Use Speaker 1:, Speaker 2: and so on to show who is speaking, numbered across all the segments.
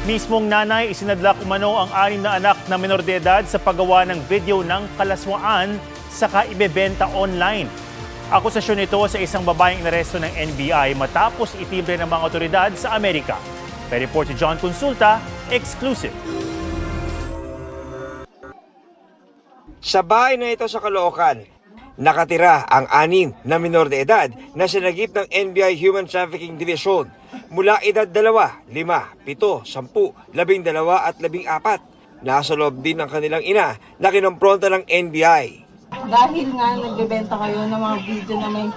Speaker 1: Mismong nanay isinadlak umano ang 6 na anak na menor de edad sa paggawa ng video ng kalaswaan saka ibebenta online. Akusasyon ito sa isang babaeng inaresto ng NBI matapos itibre ng mga otoridad sa Amerika. May report si John Consulta, exclusive.
Speaker 2: Sa bahay na ito sa Caloocan, nakatira ang 6 na menor de edad na sinagip ng NBI Human Trafficking Division mula edad 2, 5, 7, 10, 12 at 14. Nasa loob din ng kanilang ina na kinompronta ng NBI.
Speaker 3: Dahil nga nagbebenta kayo ng mga video na may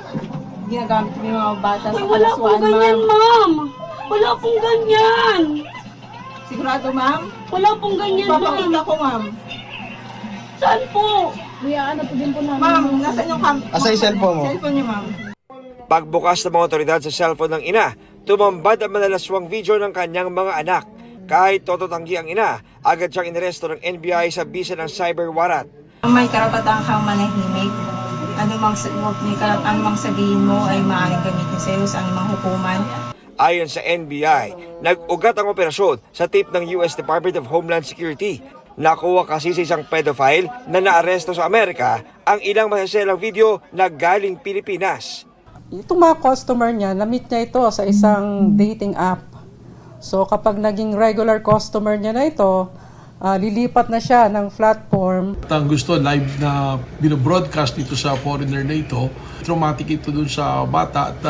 Speaker 3: ginagamit ng mga bata sa
Speaker 4: Wala pong
Speaker 3: kalaswaan,
Speaker 4: ganyan,
Speaker 3: ma'am.
Speaker 4: ma'am. Wala pong ganyan.
Speaker 3: Sigurado, ma'am?
Speaker 4: Wala pong ganyan, ma'am.
Speaker 3: Papakita ko, ma'am.
Speaker 4: Saan po?
Speaker 3: Ma'am, nasaan yung
Speaker 5: Asa yung cellphone mo?
Speaker 3: Cellphone niyo, ma'am.
Speaker 2: Pagbukas ng mga otoridad sa cellphone ng ina, tumambad ang malalaswang video ng kanyang mga anak. Kahit tototanggi ang ina, agad siyang inaresto ng NBI sa bisa ng cyber warrant.
Speaker 3: May karapatan kang manahimik. Anumang sabihin mo ay maaaring gamitin sa iyo sa anumang hukuman.
Speaker 2: Ayon sa NBI, nag-ugat ang operasyon sa tip ng US Department of Homeland Security. Nakuha kasi sa isang pedophile na naaresto sa Amerika ang ilang masaselang video na galing Pilipinas.
Speaker 6: Itong mga customer niya, na-meet niya ito sa isang dating app. So kapag naging regular customer niya na ito, lilipat na siya ng platform.
Speaker 7: Ang gusto live na binobroadcast dito sa foreigner na ito, traumatic ito dun sa bata at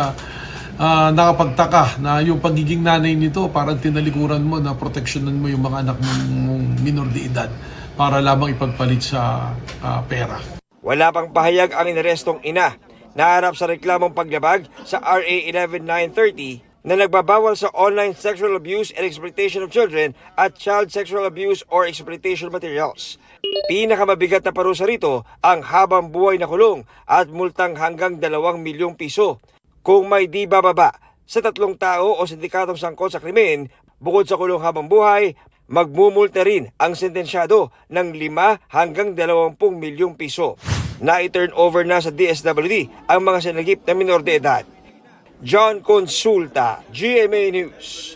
Speaker 7: nakapagtaka na yung pagiging nanay nito parang tinalikuran mo na proteksyonan mo yung mga anak mong minor de edad para lamang ipagpalit sa pera.
Speaker 2: Wala pang pahayag ang inarestong ina. Naharap sa reklamong paglabag sa RA 11930 na nagbabawal sa online sexual abuse and exploitation of children at child sexual abuse or exploitation materials. Pinakamabigat na parusa rito ang habang buhay na kulong at multang hanggang 2 milyong piso. Kung may di bababa sa 3 tao o sindikatong sangkot sa krimen, bukod sa kulong habang buhay, magmumulta rin ang sentensyado ng 5 hanggang 20 milyong piso. Na-turn over na sa DSWD ang mga sinagip na minor de edad. John Consulta, GMA News.